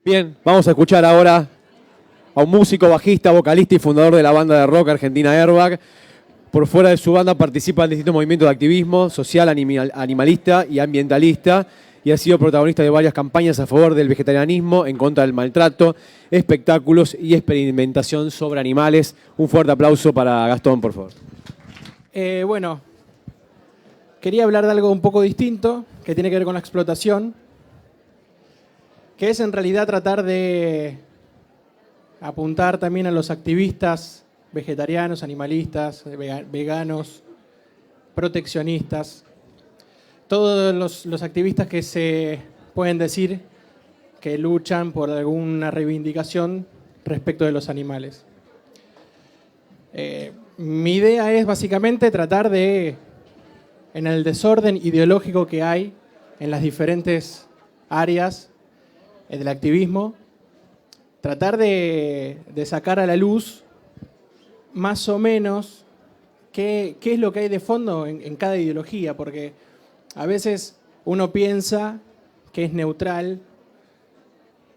Bien, vamos a escuchar ahora a un músico, bajista, vocalista y fundador de la banda de rock argentina Airbag. Por fuera de su banda participa en distintos movimientos de activismo social, animalista y ambientalista, y ha sido protagonista de varias campañas a favor del vegetarianismo, en contra del maltrato, espectáculos y experimentación sobre animales. Un fuerte aplauso para Gastón, por favor. Bueno, quería hablar de algo un poco distinto, que tiene que ver con la explotación, que es en realidad tratar de apuntar también a los activistas vegetarianos, animalistas, veganos, proteccionistas, todos los activistas que se pueden decir que luchan por alguna reivindicación respecto de los animales. Mi idea es básicamente tratar de, en el desorden ideológico que hay en las diferentes áreas del activismo, tratar de sacar a la luz más o menos qué es lo que hay de fondo en cada ideología, porque a veces uno piensa que es neutral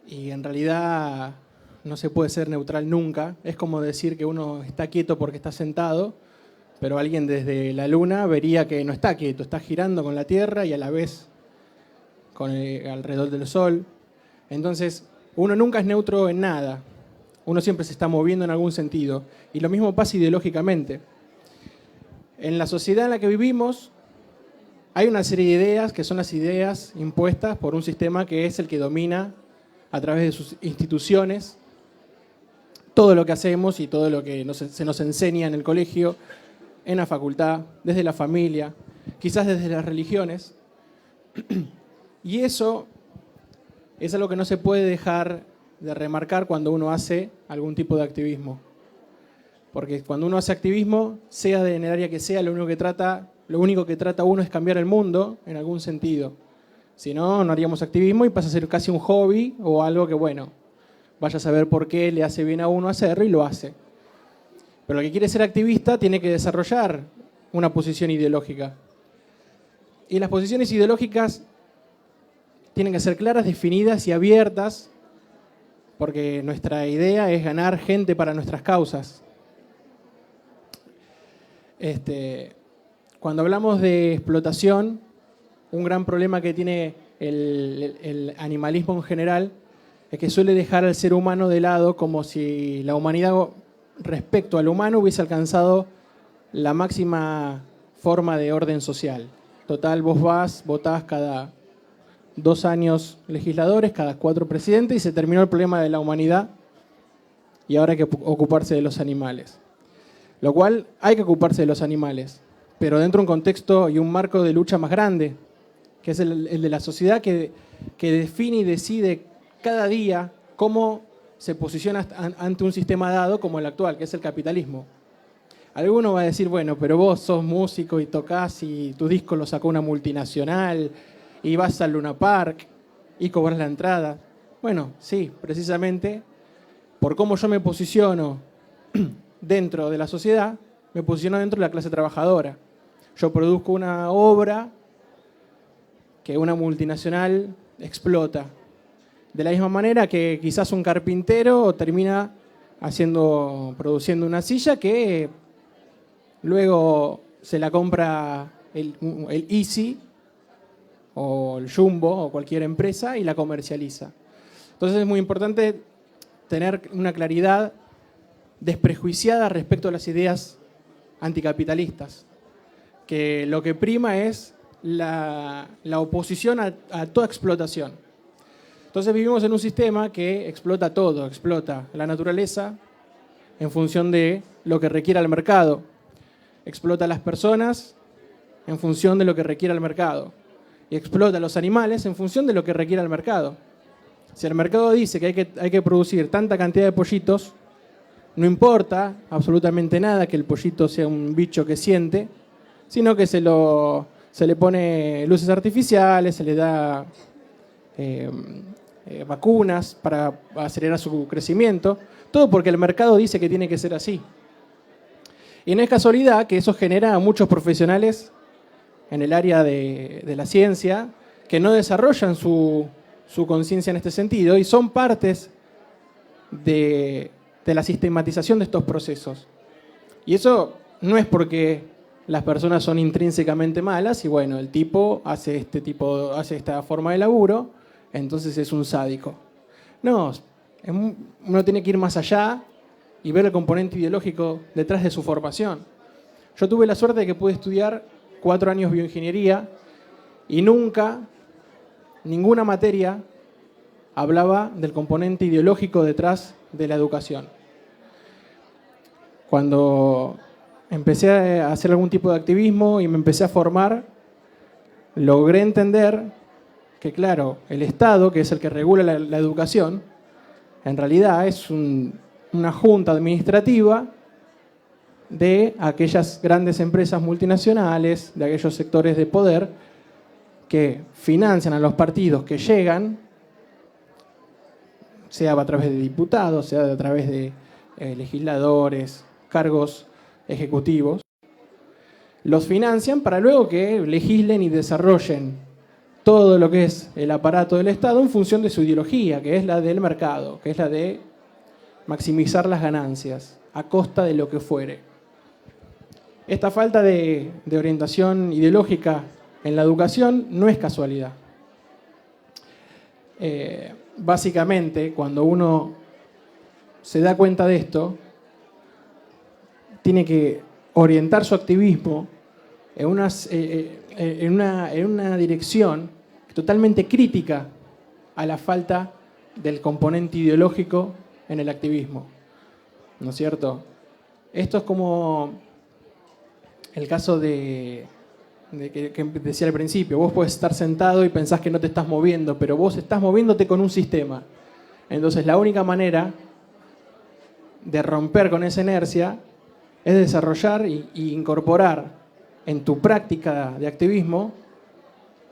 y en realidad no se puede ser neutral nunca. Es como decir que uno está quieto porque está sentado, pero alguien desde la luna vería que no está quieto, está girando con la Tierra y a la vez alrededor del Sol. Entonces, uno nunca es neutro en nada. Uno siempre se está moviendo en algún sentido. Y lo mismo pasa ideológicamente. En la sociedad en la que vivimos hay una serie de ideas que son las ideas impuestas por un sistema que es el que domina a través de sus instituciones todo lo que hacemos y todo lo que se nos enseña en el colegio, en la facultad, desde la familia, quizás desde las religiones. Y eso es algo que no se puede dejar de remarcar cuando uno hace algún tipo de activismo. Porque cuando uno hace activismo, sea en el área que sea, lo único que trata uno es cambiar el mundo en algún sentido. Si no, no haríamos activismo y pasa a ser casi un hobby o algo que, bueno, vaya a saber por qué le hace bien a uno hacerlo y lo hace. Pero el que quiere ser activista tiene que desarrollar una posición ideológica. Y las posiciones ideológicas tienen que ser claras, definidas y abiertas, porque nuestra idea es ganar gente para nuestras causas. Cuando hablamos de explotación, un gran problema que tiene el animalismo en general es que suele dejar al ser humano de lado, como si la humanidad respecto al humano hubiese alcanzado la máxima forma de orden social. Total, vos votás cada 2 años legisladores, cada 4 presidentes, y se terminó el problema de la humanidad y ahora hay que ocuparse de los animales. Lo cual hay que ocuparse de los animales, pero dentro de un contexto y un marco de lucha más grande, que es el de la sociedad que define y decide cada día cómo se posiciona ante un sistema dado como el actual, que es el capitalismo. Alguno va a decir, bueno, pero vos sos músico y tocás y tu disco lo sacó una multinacional y vas al Luna Park y cobras la entrada. Bueno, sí, precisamente por cómo yo me posiciono dentro de la sociedad, me posiciono dentro de la clase trabajadora. Yo produzco una obra que una multinacional explota. De la misma manera que quizás un carpintero termina produciendo una silla que luego se la compra el Easy o el Jumbo o cualquier empresa y la comercializa. Entonces es muy importante tener una claridad desprejuiciada respecto a las ideas anticapitalistas, que lo que prima es la oposición a toda explotación. Entonces vivimos en un sistema que explota todo, explota la naturaleza en función de lo que requiera el mercado, explota a las personas en función de lo que requiera el mercado y explota a los animales en función de lo que requiera el mercado. Si el mercado dice que hay que producir tanta cantidad de pollitos, no importa absolutamente nada que el pollito sea un bicho que siente, sino que se le pone luces artificiales, se le da vacunas para acelerar su crecimiento, todo porque el mercado dice que tiene que ser así. Y no es casualidad que eso genera a muchos profesionales en el área de la ciencia que no desarrollan su su conciencia en este sentido y son partes de la sistematización de estos procesos. Y eso no es porque las personas son intrínsecamente malas y bueno, el tipo hace esta forma de laburo, entonces es un sádico. No, uno tiene que ir más allá y ver el componente ideológico detrás de su formación. Yo tuve la suerte de que pude estudiar 4 años bioingeniería y nunca, ninguna materia hablaba del componente ideológico detrás de la educación. Cuando empecé a hacer algún tipo de activismo y me empecé a formar, logré entender que, claro, el Estado, que es el que regula la educación, en realidad es una junta administrativa de aquellas grandes empresas multinacionales, de aquellos sectores de poder que financian a los partidos que llegan, sea a través de diputados, sea a través de legisladores, cargos ejecutivos, los financian para luego que legislen y desarrollen todo lo que es el aparato del Estado en función de su ideología, que es la del mercado, que es la de maximizar las ganancias a costa de lo que fuere. Esta falta de orientación ideológica en la educación no es casualidad. Básicamente, cuando uno se da cuenta de esto, tiene que orientar su activismo en una dirección totalmente crítica a la falta del componente ideológico en el activismo. ¿No es cierto? Esto es como el caso que decía al principio. Vos podés estar sentado y pensás que no te estás moviendo, pero vos estás moviéndote con un sistema. Entonces la única manera de romper con esa inercia es desarrollar e incorporar en tu práctica de activismo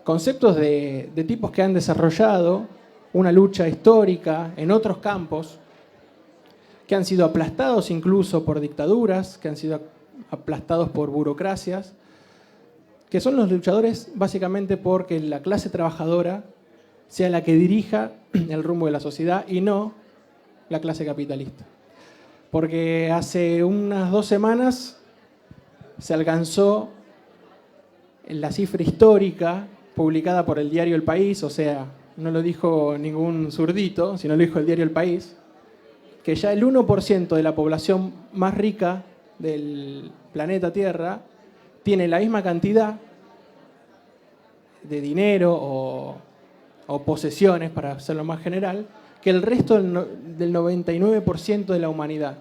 conceptos de tipos que han desarrollado una lucha histórica en otros campos, que han sido aplastados incluso por dictaduras, que han sido aplastados por burocracias, que son los luchadores básicamente porque la clase trabajadora sea la que dirija el rumbo de la sociedad y no la clase capitalista. Porque hace unas 2 semanas se alcanzó la cifra histórica publicada por el diario El País, o sea, no lo dijo ningún zurdito, sino lo dijo el diario El País, que ya el 1% de la población más rica del planeta Tierra tiene la misma cantidad de dinero o posesiones, para hacerlo más general, que el resto del 99% de la humanidad.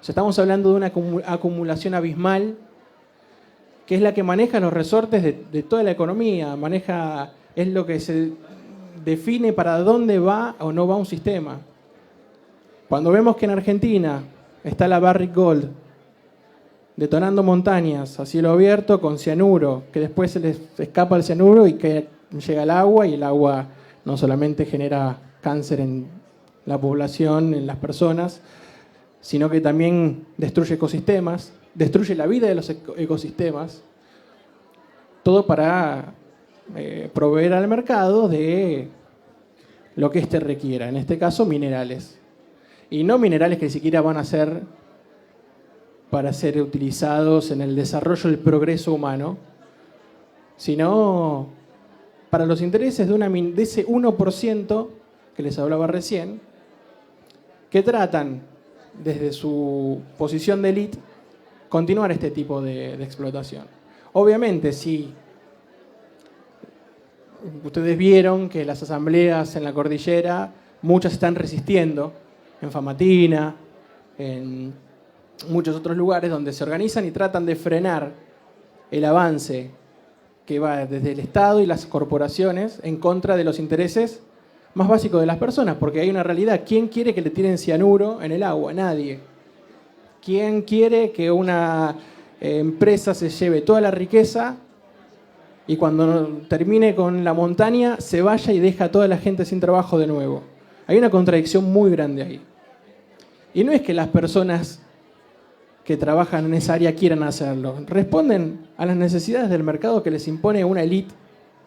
O sea, estamos hablando de una acumulación abismal que es la que maneja los resortes de toda la economía, es lo que se define para dónde va o no va un sistema. Cuando vemos que en Argentina está la Barrick Gold detonando montañas a cielo abierto con cianuro, que después se les escapa el cianuro y que llega al agua, y el agua no solamente genera cáncer en la población, en las personas, sino que también destruye ecosistemas, destruye la vida de los ecosistemas, todo para proveer al mercado de lo que éste requiera, en este caso minerales. Y no minerales que ni siquiera van a ser para ser utilizados en el desarrollo del progreso humano, sino para los intereses de ese 1% que les hablaba recién, que tratan desde su posición de élite continuar este tipo de explotación. Obviamente, si ustedes vieron que las asambleas en la cordillera, muchas están resistiendo, en Famatina, en muchos otros lugares donde se organizan y tratan de frenar el avance que va desde el Estado y las corporaciones en contra de los intereses más básicos de las personas, porque hay una realidad. ¿Quién quiere que le tiren cianuro en el agua? Nadie. ¿Quién quiere que una empresa se lleve toda la riqueza y cuando termine con la montaña se vaya y deja a toda la gente sin trabajo de nuevo? Hay una contradicción muy grande ahí. Y no es que las personas que trabajan en esa área quieran hacerlo. Responden a las necesidades del mercado que les impone una élite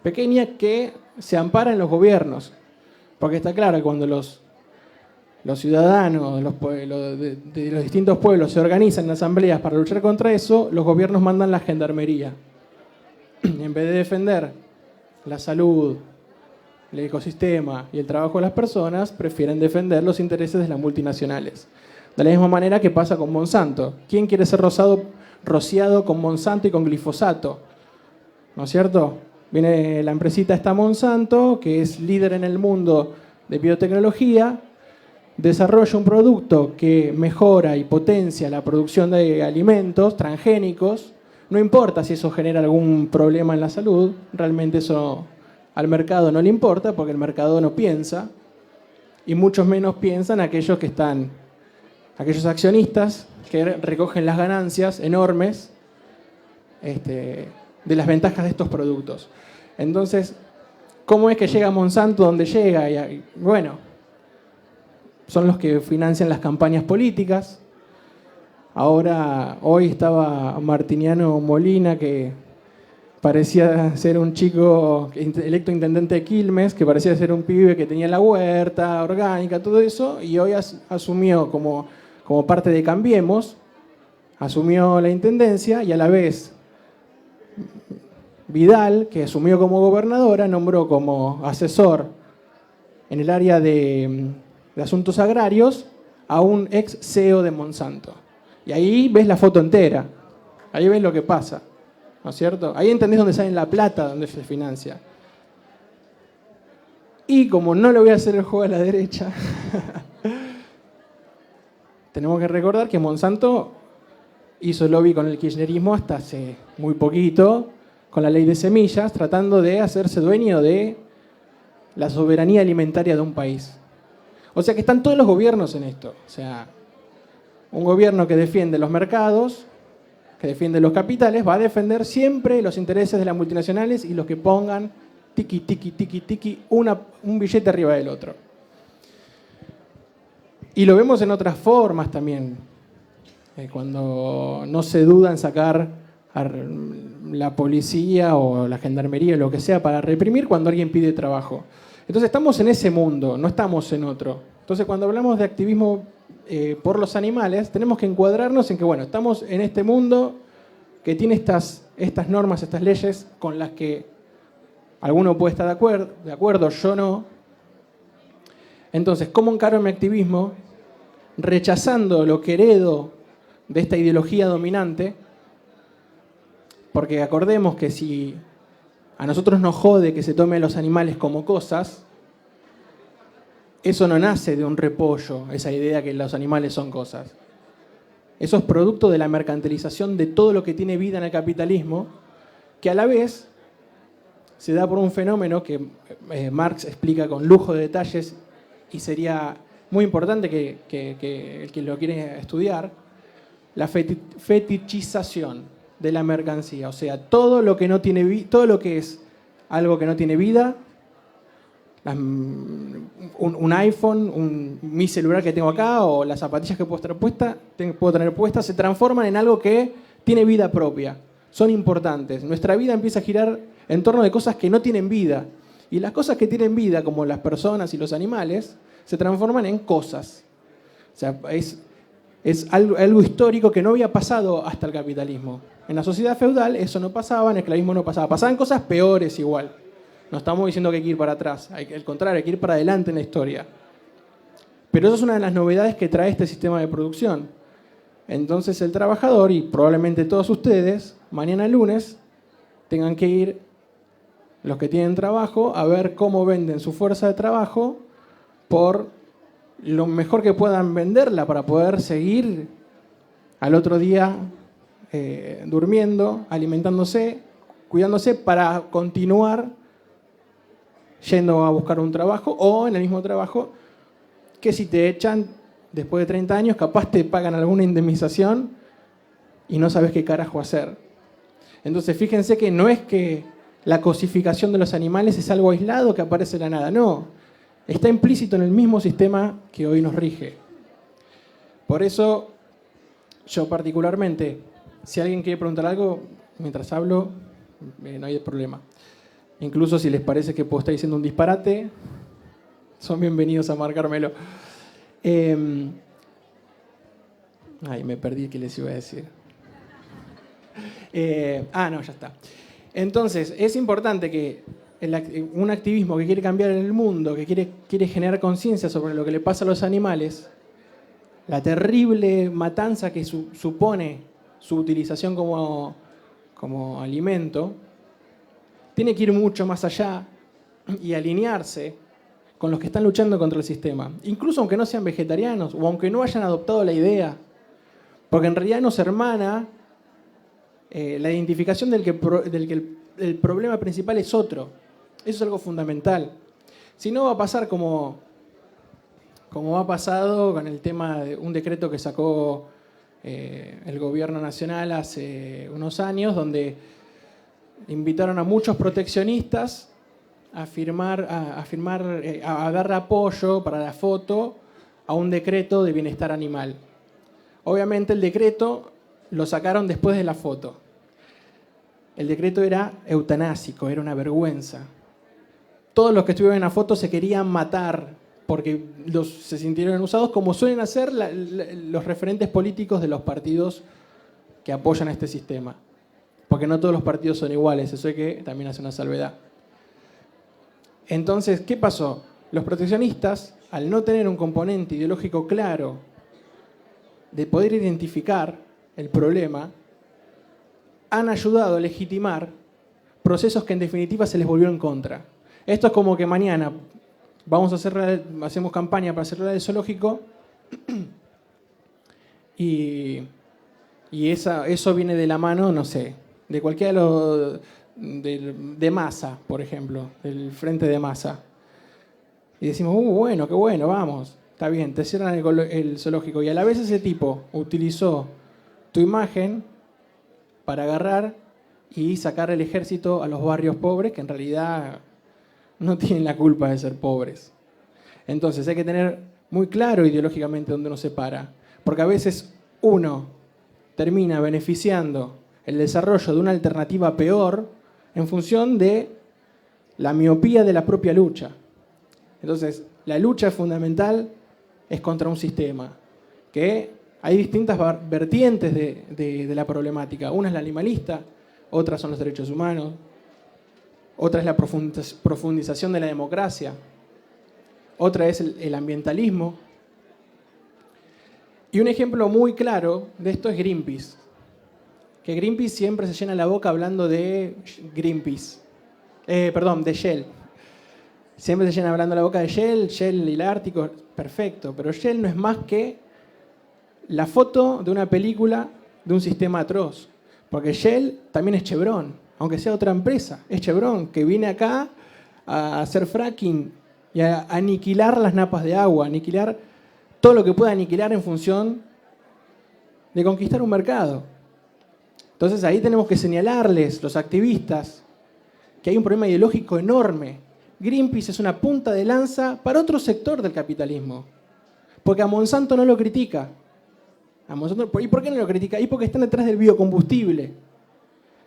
pequeña que se ampara en los gobiernos. Porque está claro que cuando los ciudadanos de los distintos pueblos se organizan en asambleas para luchar contra eso, los gobiernos mandan la gendarmería. En vez de defender la salud, el ecosistema y el trabajo de las personas, prefieren defender los intereses de las multinacionales. De la misma manera que pasa con Monsanto. ¿Quién quiere ser rociado con Monsanto y con glifosato? ¿No es cierto? Viene la empresita esta Monsanto, que es líder en el mundo de biotecnología, desarrolla un producto que mejora y potencia la producción de alimentos transgénicos. No importa si eso genera algún problema en la salud, realmente eso al mercado no le importa porque el mercado no piensa, y muchos menos piensan aquellos accionistas que recogen las ganancias enormes de las ventajas de estos productos. Entonces, ¿cómo es que llega Monsanto donde llega? Bueno, son los que financian las campañas políticas. Hoy estaba Martiniano Molina, que parecía ser un chico electo intendente de Quilmes, que parecía ser un pibe que tenía la huerta orgánica, todo eso, y hoy asumió como parte de Cambiemos, asumió la intendencia, y a la vez Vidal, que asumió como gobernadora, nombró como asesor en el área de asuntos agrarios a un ex CEO de Monsanto. Y ahí ves la foto entera, ahí ves lo que pasa, ¿no es cierto? Ahí entendés dónde sale la plata, dónde se financia. Y como no le voy a hacer el juego a la derecha, tenemos que recordar que Monsanto hizo lobby con el kirchnerismo hasta hace muy poquito, con la ley de semillas, tratando de hacerse dueño de la soberanía alimentaria de un país. O sea que están todos los gobiernos en esto. O sea, un gobierno que defiende los mercados, que defiende los capitales, va a defender siempre los intereses de las multinacionales y los que pongan tiki, tiki, tiki, tiki, un billete arriba del otro. Y lo vemos en otras formas también. Cuando no se duda en sacar a la policía o la gendarmería o lo que sea para reprimir cuando alguien pide trabajo. Entonces estamos en ese mundo, no estamos en otro. Entonces cuando hablamos de activismo por los animales, tenemos que encuadrarnos en que, bueno, estamos en este mundo que tiene estas normas, estas leyes con las que alguno puede estar de acuerdo, yo no. Entonces, ¿cómo encaro mi activismo? Rechazando lo que heredo de esta ideología dominante, porque acordemos que si a nosotros nos jode que se tomen los animales como cosas, eso no nace de un repollo, esa idea que los animales son cosas. Eso es producto de la mercantilización de todo lo que tiene vida en el capitalismo, que a la vez se da por un fenómeno que Marx explica con lujo de detalles y sería muy importante que el que lo quiere estudiar, la fetichización de la mercancía. O sea, todo lo que no tiene todo lo que es algo que no tiene vida, un iPhone, mi celular que tengo acá o las zapatillas que puedo tener puestas, se transforman en algo que tiene vida propia. Son importantes. Nuestra vida empieza a girar en torno de cosas que no tienen vida. Y las cosas que tienen vida, como las personas y los animales, se transforman en cosas. O sea, es algo histórico que no había pasado hasta el capitalismo. En la sociedad feudal eso no pasaba, en el esclavismo no pasaba. Pasaban cosas peores igual. No estamos diciendo que hay que ir para atrás, al contrario, hay que ir para adelante en la historia. Pero eso es una de las novedades que trae este sistema de producción. Entonces el trabajador, y probablemente todos ustedes, mañana lunes, tengan que ir, los que tienen trabajo, a ver cómo venden su fuerza de trabajo por lo mejor que puedan venderla para poder seguir al otro día durmiendo, alimentándose, cuidándose para continuar yendo a buscar un trabajo o en el mismo trabajo que si te echan después de 30 años capaz te pagan alguna indemnización y no sabes qué carajo hacer. Entonces fíjense que no es que la cosificación de los animales es algo aislado que aparece de la nada, no. Está implícito en el mismo sistema que hoy nos rige. Por eso, yo particularmente, si alguien quiere preguntar algo, mientras hablo, no hay problema. Incluso si les parece que puedo estar diciendo un disparate, Son bienvenidos a marcármelo. Me perdí qué les iba a decir. No, ya está. Entonces, es importante que un activismo que quiere cambiar el mundo, que quiere generar conciencia sobre lo que le pasa a los animales, la terrible matanza que supone su utilización como alimento, tiene que ir mucho más allá y alinearse con los que están luchando contra el sistema. Incluso aunque no sean vegetarianos o aunque no hayan adoptado la idea, porque en realidad nos hermana la identificación del que el problema principal es otro. Eso es algo fundamental. Si no, va a pasar como ha pasado con el tema de un decreto que sacó el gobierno nacional hace unos años, donde invitaron a muchos proteccionistas a dar apoyo para la foto a un decreto de bienestar animal. Obviamente el decreto lo sacaron después de la foto. El decreto era eutanásico, era una vergüenza. Todos los que estuvieron en la foto se querían matar porque se sintieron usados, como suelen hacer los referentes políticos de los partidos que apoyan a este sistema. Porque no todos los partidos son iguales, eso hay que también hacer una salvedad. Entonces, ¿qué pasó? Los proteccionistas, al no tener un componente ideológico claro de poder identificar el problema, han ayudado a legitimar procesos que en definitiva se les volvió en contra. Esto es como que mañana hacemos campaña para cerrar el zoológico y eso viene de la mano, no sé, de cualquiera de Massa, por ejemplo, del frente de Massa. Y decimos, bueno, qué bueno, vamos, está bien, te cierran el zoológico. Y a la vez ese tipo utilizó tu imagen para agarrar y sacar el ejército a los barrios pobres, que en realidad no tienen la culpa de ser pobres. Entonces hay que tener muy claro ideológicamente dónde uno se para, porque a veces uno termina beneficiando el desarrollo de una alternativa peor en función de la miopía de la propia lucha. Entonces, la lucha fundamental es contra un sistema, que hay distintas vertientes de la problemática. Una es la animalista, otras son los derechos humanos, otra es la profundización de la democracia, otra es el ambientalismo. Y un ejemplo muy claro de esto es Greenpeace. Que Greenpeace siempre se llena la boca hablando de de Shell. Siempre se llena hablando la boca de Shell y el Ártico, perfecto, pero Shell no es más que la foto de una película de un sistema atroz. Porque Shell también es Chevron, aunque sea otra empresa, es Chevron, que viene acá a hacer fracking y a aniquilar las napas de agua, aniquilar todo lo que pueda aniquilar en función de conquistar un mercado. Entonces ahí tenemos que señalarles, los activistas, que hay un problema ideológico enorme. Greenpeace es una punta de lanza para otro sector del capitalismo. Porque a Monsanto no lo critica. ¿Y por qué no lo critica? Y porque están detrás del biocombustible.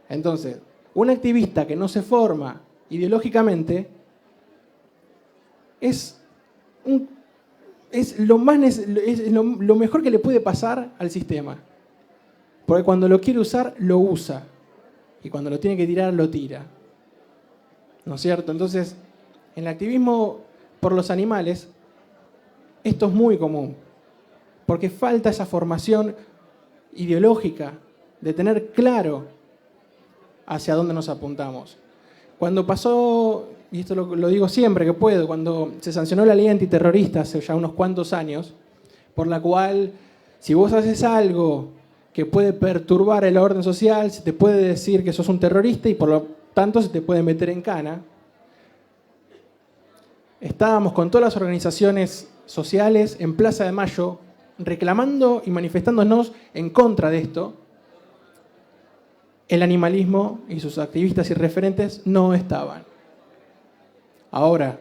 Entonces, un activista que no se forma ideológicamente es lo mejor que le puede pasar al sistema. Porque cuando lo quiere usar, lo usa. Y cuando lo tiene que tirar, lo tira. ¿No es cierto? Entonces, en el activismo por los animales, esto es muy común. Porque falta esa formación ideológica de tener claro hacia dónde nos apuntamos. Cuando pasó, y esto lo digo siempre que puedo, cuando se sancionó la ley antiterrorista hace ya unos cuantos años, por la cual si vos haces algo que puede perturbar el orden social, se te puede decir que sos un terrorista y por lo tanto se te puede meter en cana. Estábamos con todas las organizaciones sociales en Plaza de Mayo reclamando y manifestándonos en contra de esto. El animalismo y sus activistas y referentes no estaban. Ahora,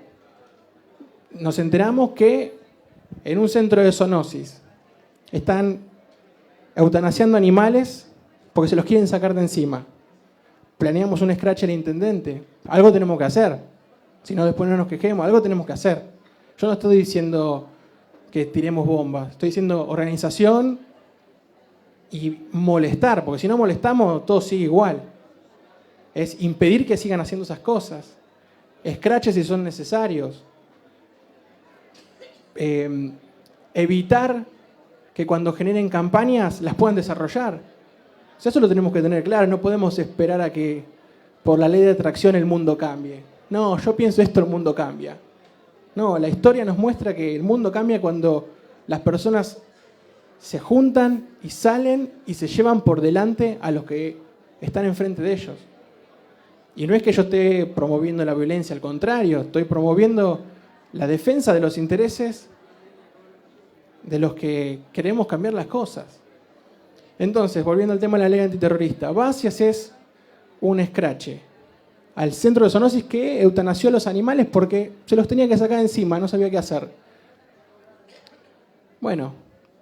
nos enteramos que en un centro de zoonosis están eutanasiando animales porque se los quieren sacar de encima. Planeamos un escrache al intendente. Algo tenemos que hacer. Si no, después no nos quejemos. Algo tenemos que hacer. Yo no estoy diciendo que tiremos bombas, estoy diciendo organización y molestar, porque si no molestamos, todo sigue igual. Es impedir que sigan haciendo esas cosas. Escraches si son necesarios. Evitar que cuando generen campañas las puedan desarrollar. O sea, eso lo tenemos que tener claro. No podemos esperar a que por la ley de atracción el mundo cambie. No, yo pienso esto, el mundo cambia. No, la historia nos muestra que el mundo cambia cuando las personas se juntan y salen y se llevan por delante a los que están enfrente de ellos. Y no es que yo esté promoviendo la violencia, al contrario, estoy promoviendo la defensa de los intereses de los que queremos cambiar las cosas. Entonces, volviendo al tema de la ley antiterrorista, vas y haces un escrache al centro de zoonosis que eutanasió a los animales porque se los tenía que sacar encima, no sabía qué hacer. Bueno,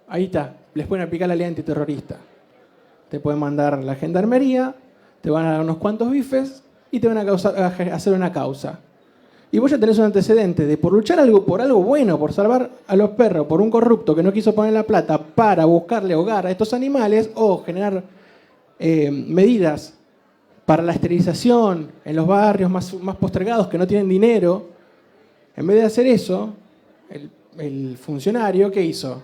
ahí está, les pueden aplicar la ley antiterrorista. Te pueden mandar la gendarmería, te van a dar unos cuantos bifes y te van a hacer una causa. Y vos ya tenés un antecedente de por luchar por algo bueno, por salvar a los perros, por un corrupto que no quiso poner la plata para buscarle hogar a estos animales o generar medidas para la esterilización en los barrios más postergados que no tienen dinero. En vez de hacer eso, el funcionario, ¿qué hizo?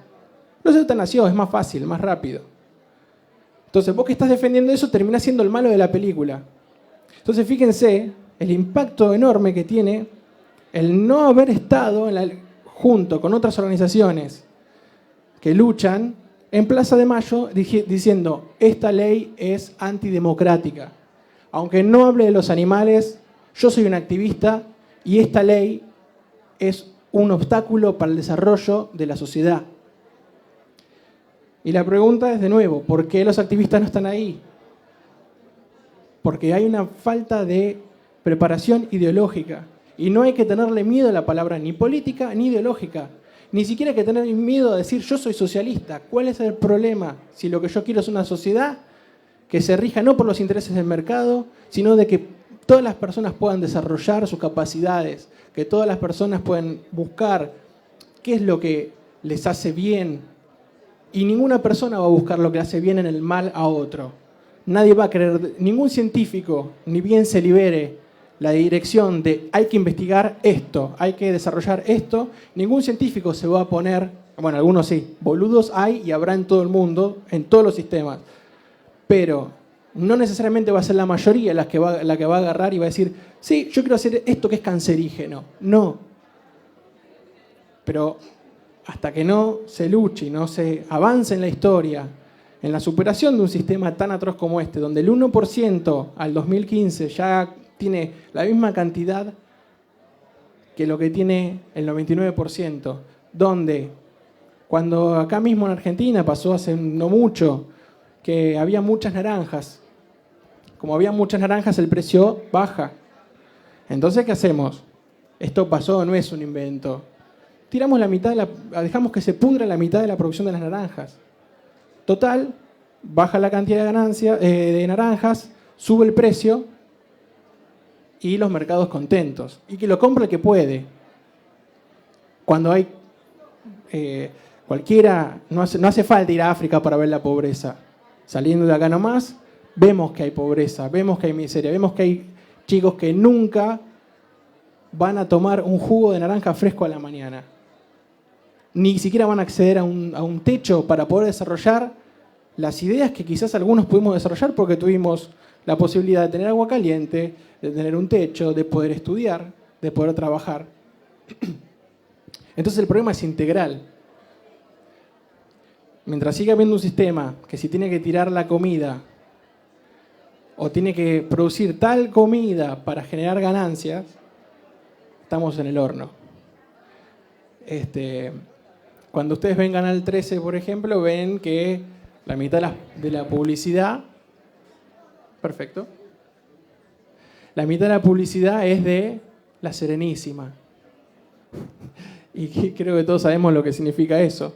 Los eutanasió, es más fácil, más rápido. Entonces, vos que estás defendiendo eso, terminás siendo el malo de la película. Entonces, fíjense el impacto enorme que tiene el no haber estado junto con otras organizaciones que luchan en Plaza de Mayo diciendo esta ley es antidemocrática. Aunque no hable de los animales, yo soy un activista y esta ley es un obstáculo para el desarrollo de la sociedad. Y la pregunta es de nuevo, ¿por qué los activistas no están ahí? Porque hay una falta de preparación ideológica. Y no hay que tenerle miedo a la palabra ni política ni ideológica. Ni siquiera hay que tener miedo a decir yo soy socialista. ¿Cuál es el problema? Si lo que yo quiero es una sociedad que se rija no por los intereses del mercado, sino de que todas las personas puedan desarrollar sus capacidades, que todas las personas puedan buscar qué es lo que les hace bien. Y ninguna persona va a buscar lo que le hace bien en el mal a otro. Nadie va a querer, ningún científico, ni bien se libere la dirección de hay que investigar esto, hay que desarrollar esto, ningún científico se va a poner, bueno, algunos sí, boludos hay y habrá en todo el mundo, en todos los sistemas, pero no necesariamente va a ser la mayoría la que va a agarrar y va a decir, sí, yo quiero hacer esto que es cancerígeno. No. Pero hasta que no se luche y no se avance en la historia, en la superación de un sistema tan atroz como este, donde el 1% al 2015 ya tiene la misma cantidad que lo que tiene el 99%, donde cuando acá mismo en Argentina pasó hace no mucho que había muchas naranjas, como había muchas naranjas el precio baja. Entonces, ¿qué hacemos? Esto pasó, no es un invento. Tiramos la mitad dejamos que se pudra la mitad de la producción de las naranjas. Total, baja la cantidad de ganancia de naranjas, sube el precio y los mercados contentos. Y que lo compra el que puede. Cuando hay cualquiera, no hace falta ir a África para ver la pobreza. Saliendo de acá nomás, vemos que hay pobreza, vemos que hay miseria, vemos que hay chicos que nunca van a tomar un jugo de naranja fresco a la mañana. Ni siquiera van a acceder a un techo para poder desarrollar las ideas que quizás algunos pudimos desarrollar porque tuvimos la posibilidad de tener agua caliente, de tener un techo, de poder estudiar, de poder trabajar. Entonces el problema es integral. Mientras siga habiendo un sistema que si tiene que tirar la comida o tiene que producir tal comida para generar ganancias, estamos en el horno. Cuando ustedes ven Canal 13, por ejemplo, ven que la mitad de la publicidad, perfecto, la mitad de la publicidad es de La Serenísima. Y creo que todos sabemos lo que significa eso.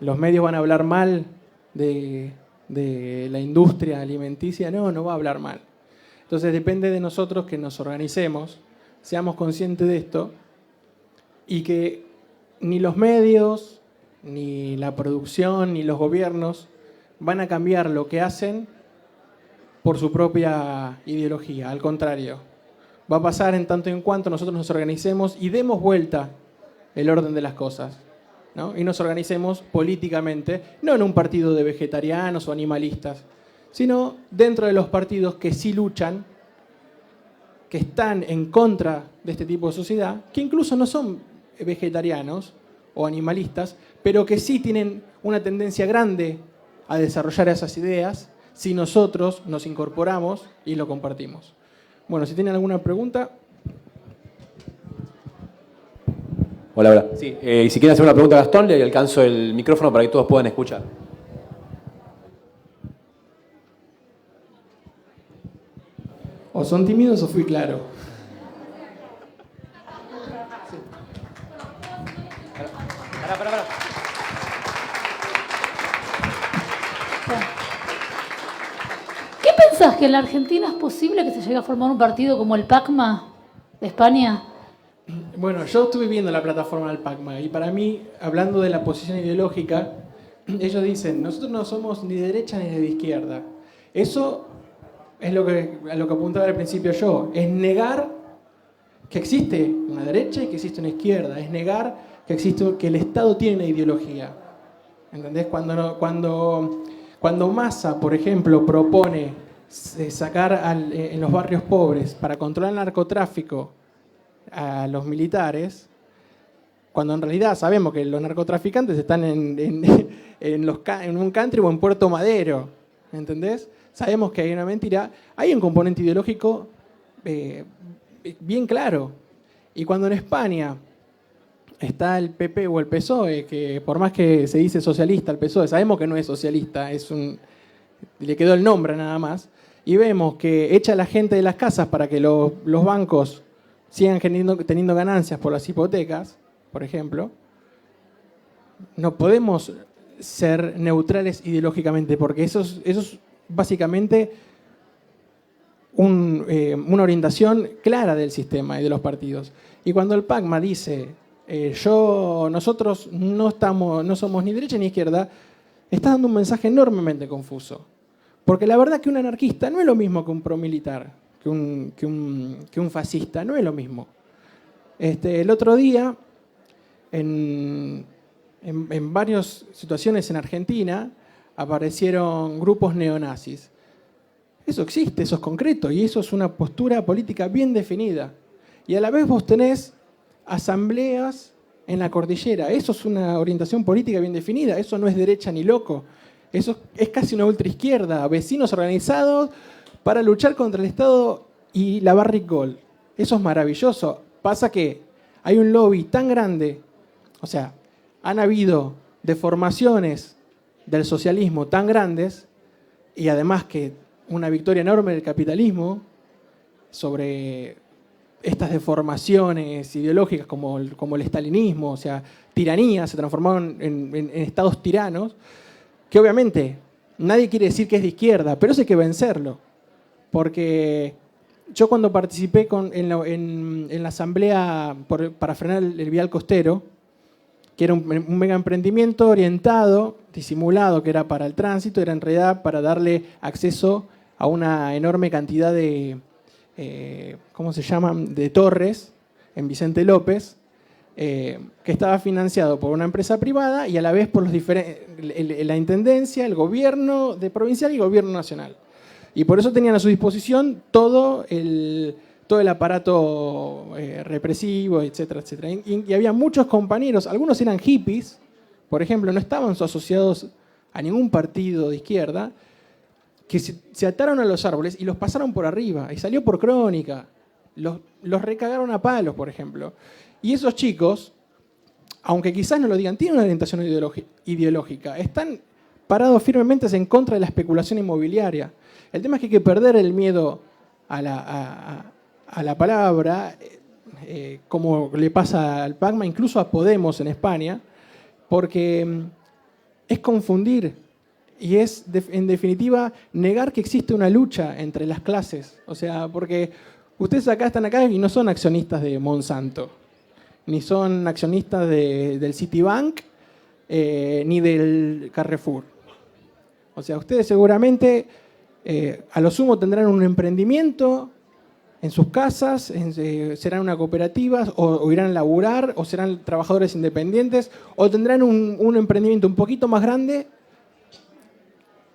¿Los medios van a hablar mal de la industria alimenticia? No va a hablar mal. Entonces depende de nosotros que nos organicemos, seamos conscientes de esto y que ni los medios, ni la producción, ni los gobiernos van a cambiar lo que hacen por su propia ideología. Al contrario, va a pasar en tanto y en cuanto nosotros nos organicemos y demos vuelta el orden de las cosas, ¿no? Y nos organicemos políticamente, no en un partido de vegetarianos o animalistas, sino dentro de los partidos que sí luchan, que están en contra de este tipo de sociedad, que incluso no son vegetarianos o animalistas, pero que sí tienen una tendencia grande a desarrollar esas ideas si nosotros nos incorporamos y lo compartimos. Bueno, si tienen alguna pregunta. Hola, hola. Sí, y si quieren hacer una pregunta a Gastón, le alcanzo el micrófono para que todos puedan escuchar. ¿O son tímidos o fui claro? Pará. ¿Qué pensás, que en la Argentina es posible que se llegue a formar un partido como el PACMA de España? Bueno, yo estuve viendo la plataforma del PACMA y para mí, hablando de la posición ideológica, ellos dicen, nosotros no somos ni de derecha ni de izquierda. Eso es a lo que apuntaba al principio yo, es negar que existe una derecha y que existe una izquierda, es negar que el Estado tiene una ideología. ¿Entendés? Cuando Massa, por ejemplo, propone sacar en los barrios pobres para controlar el narcotráfico a los militares, cuando en realidad sabemos que los narcotraficantes están en un country o en Puerto Madero, ¿entendés? Sabemos que hay una mentira, hay un componente ideológico bien claro. Y cuando en España está el PP o el PSOE, que por más que se dice socialista, el PSOE, sabemos que no es socialista, le quedó el nombre nada más, y vemos que echa a la gente de las casas para que los bancos sigan teniendo ganancias por las hipotecas, por ejemplo, no podemos ser neutrales ideológicamente, porque eso es básicamente una orientación clara del sistema y de los partidos. Y cuando el PACMA dice, nosotros no somos ni derecha ni izquierda, está dando un mensaje enormemente confuso. Porque la verdad que un anarquista no es lo mismo que un promilitar, que un fascista, no es lo mismo. El otro día, en varias situaciones en Argentina, aparecieron grupos neonazis. Eso existe, eso es concreto, y eso es una postura política bien definida. Y a la vez vos tenés asambleas en la cordillera. Eso es una orientación política bien definida. Eso no es derecha ni loco. Eso es casi una ultraizquierda. Vecinos organizados para luchar contra el Estado y la Barrick Gold. Eso es maravilloso. Pasa que hay un lobby tan grande. O sea, han habido deformaciones del socialismo tan grandes y además que una victoria enorme del capitalismo sobre estas deformaciones ideológicas como el estalinismo, o sea, tiranía, se transformaron en estados tiranos, que obviamente nadie quiere decir que es de izquierda, pero eso hay que vencerlo. Porque yo cuando participé en la asamblea para frenar el vial costero, que era un mega emprendimiento orientado, disimulado, que era para el tránsito, era en realidad para darle acceso a una enorme cantidad de ¿cómo se llaman?, de torres en Vicente López, que estaba financiado por una empresa privada y a la vez por la intendencia, el gobierno de provincial y el gobierno nacional. Y por eso tenían a su disposición todo el aparato represivo, etcétera, etcétera. Y había muchos compañeros, algunos eran hippies, por ejemplo, no estaban asociados a ningún partido de izquierda, que se ataron a los árboles y los pasaron por arriba, y salió por crónica. Los recagaron a palos, por ejemplo. Y esos chicos, aunque quizás no lo digan, tienen una orientación ideológica. Están parados firmemente en contra de la especulación inmobiliaria. El tema es que hay que perder el miedo a la palabra, como le pasa al PACMA, incluso a Podemos en España, porque es confundir. Y es, en definitiva, negar que existe una lucha entre las clases. O sea, porque ustedes están acá y no son accionistas de Monsanto, ni son accionistas del Citibank, ni del Carrefour. O sea, ustedes seguramente a lo sumo tendrán un emprendimiento en sus casas, serán una cooperativa, o irán a laburar, o serán trabajadores independientes, o tendrán un emprendimiento un poquito más grande,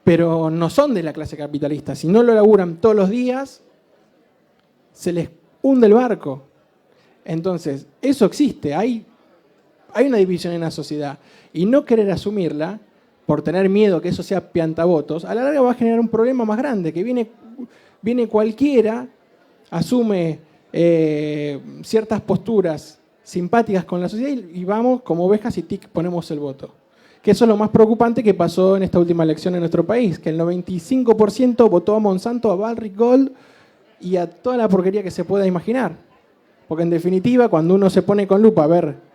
pero no son de la clase capitalista. Si no lo laburan todos los días, se les hunde el barco. Entonces, eso existe, hay una división en la sociedad. Y no querer asumirla, por tener miedo que eso sea piantavotos, a la larga va a generar un problema más grande, que viene cualquiera, asume ciertas posturas simpáticas con la sociedad y vamos como ovejas y tic, ponemos el voto. Que eso es lo más preocupante que pasó en esta última elección en nuestro país, que el 95% votó a Monsanto, a Barrick Gold y a toda la porquería que se pueda imaginar. Porque en definitiva, cuando uno se pone con lupa a ver,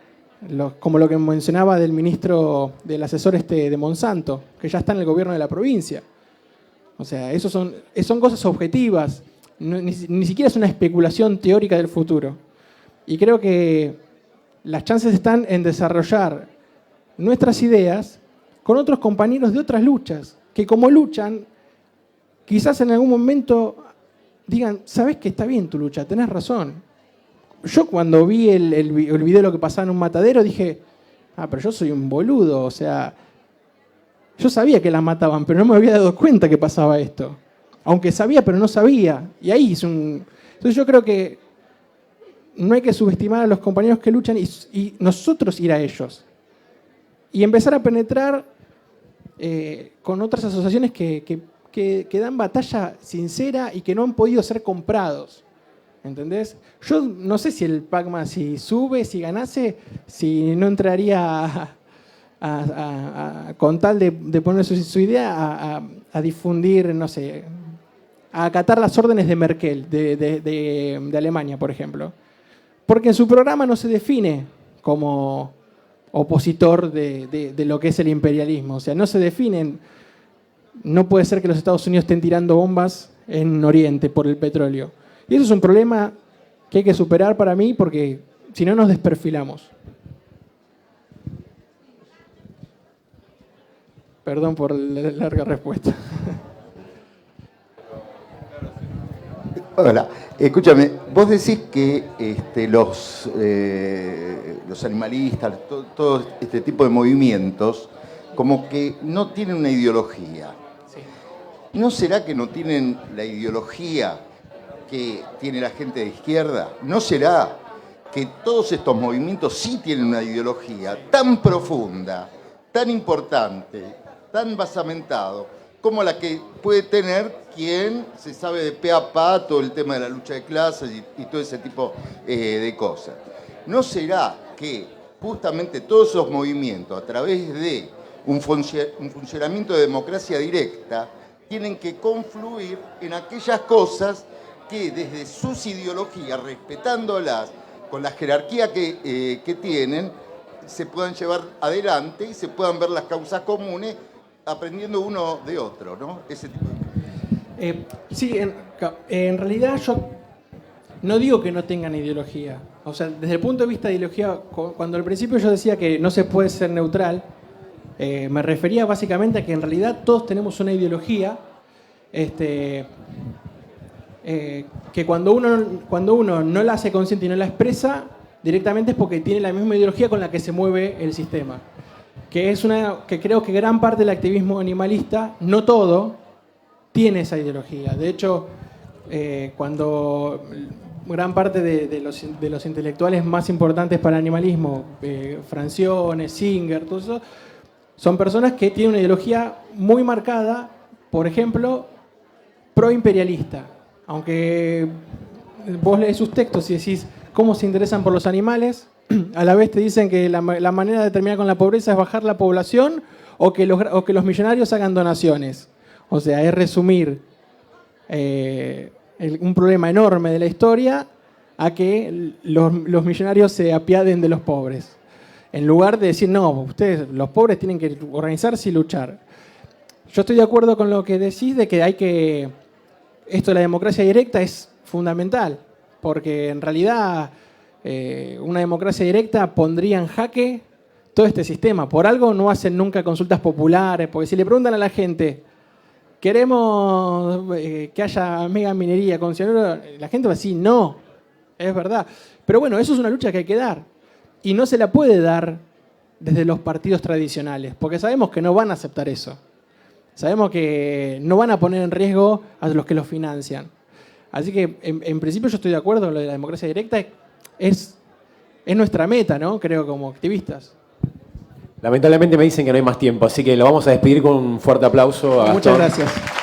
como lo que mencionaba del ministro, del asesor de Monsanto, que ya está en el gobierno de la provincia. O sea, eso son cosas objetivas, ni siquiera es una especulación teórica del futuro. Y creo que las chances están en desarrollar nuestras ideas con otros compañeros de otras luchas, que como luchan, quizás en algún momento digan, sabes que está bien tu lucha, tenés razón. Yo cuando vi el video de lo que pasaba en un matadero dije, pero yo soy un boludo, o sea, yo sabía que la mataban, pero no me había dado cuenta que pasaba esto. Aunque sabía, pero no sabía. Y ahí Entonces yo creo que no hay que subestimar a los compañeros que luchan y nosotros ir a ellos. Y empezar a penetrar con otras asociaciones que dan batalla sincera y que no han podido ser comprados. ¿Entendés? Yo no sé si el PACMA, si sube, si ganase, si no entraría con tal de poner su idea a difundir, no sé, a acatar las órdenes de Merkel, de Alemania, por ejemplo. Porque en su programa no se define como opositor de lo que es el imperialismo. O sea, no se definen. No puede ser que los Estados Unidos estén tirando bombas en Oriente por el petróleo. Y eso es un problema que hay que superar para mí porque si no nos desperfilamos. Perdón por la larga respuesta. Hola, escúchame, vos decís que los animalistas, todo este tipo de movimientos, como que no tienen una ideología. Sí. ¿No será que no tienen la ideología que tiene la gente de izquierda? ¿No será que todos estos movimientos sí tienen una ideología tan profunda, tan importante, tan basamentado, como la que puede tener quien se sabe de pe a pa todo el tema de la lucha de clases y todo ese tipo de cosas? ¿No será que justamente todos esos movimientos, a través de un funcionamiento de democracia directa, tienen que confluir en aquellas cosas que desde sus ideologías, respetándolas con la jerarquía que tienen, se puedan llevar adelante y se puedan ver las causas comunes aprendiendo uno de otro, ¿no? Ese tipo de... Sí, en realidad yo no digo que no tengan ideología. O sea, desde el punto de vista de ideología, cuando al principio yo decía que no se puede ser neutral, me refería básicamente a que en realidad todos tenemos una ideología que cuando uno no la hace consciente y no la expresa, directamente es porque tiene la misma ideología con la que se mueve el sistema. Que creo que gran parte del activismo animalista, no todo, tiene esa ideología. De hecho, cuando gran parte de los intelectuales más importantes para el animalismo, Francione, Singer, todo eso, son personas que tienen una ideología muy marcada, por ejemplo, pro-imperialista. Aunque vos lees sus textos y decís cómo se interesan por los animales, a la vez te dicen que la manera de terminar con la pobreza es bajar la población o que los millonarios hagan donaciones. O sea, es resumir un problema enorme de la historia a que los millonarios se apiaden de los pobres. En lugar de decir, no, ustedes, los pobres tienen que organizarse y luchar. Yo estoy de acuerdo con lo que decís de que esto de la democracia directa es fundamental, porque en realidad una democracia directa pondría en jaque todo este sistema. Por algo no hacen nunca consultas populares, porque si le preguntan a la gente, queremos que haya mega minería con cianuro, la gente va a decir no, es verdad. Pero bueno, eso es una lucha que hay que dar. Y no se la puede dar desde los partidos tradicionales, porque sabemos que no van a aceptar eso. Sabemos que no van a poner en riesgo a los que los financian. Así que, en principio, yo estoy de acuerdo con lo de la democracia directa. Es nuestra meta, ¿no? Creo, como activistas. Lamentablemente me dicen que no hay más tiempo, así que lo vamos a despedir con un fuerte aplauso a Muchas Gastón. gracias.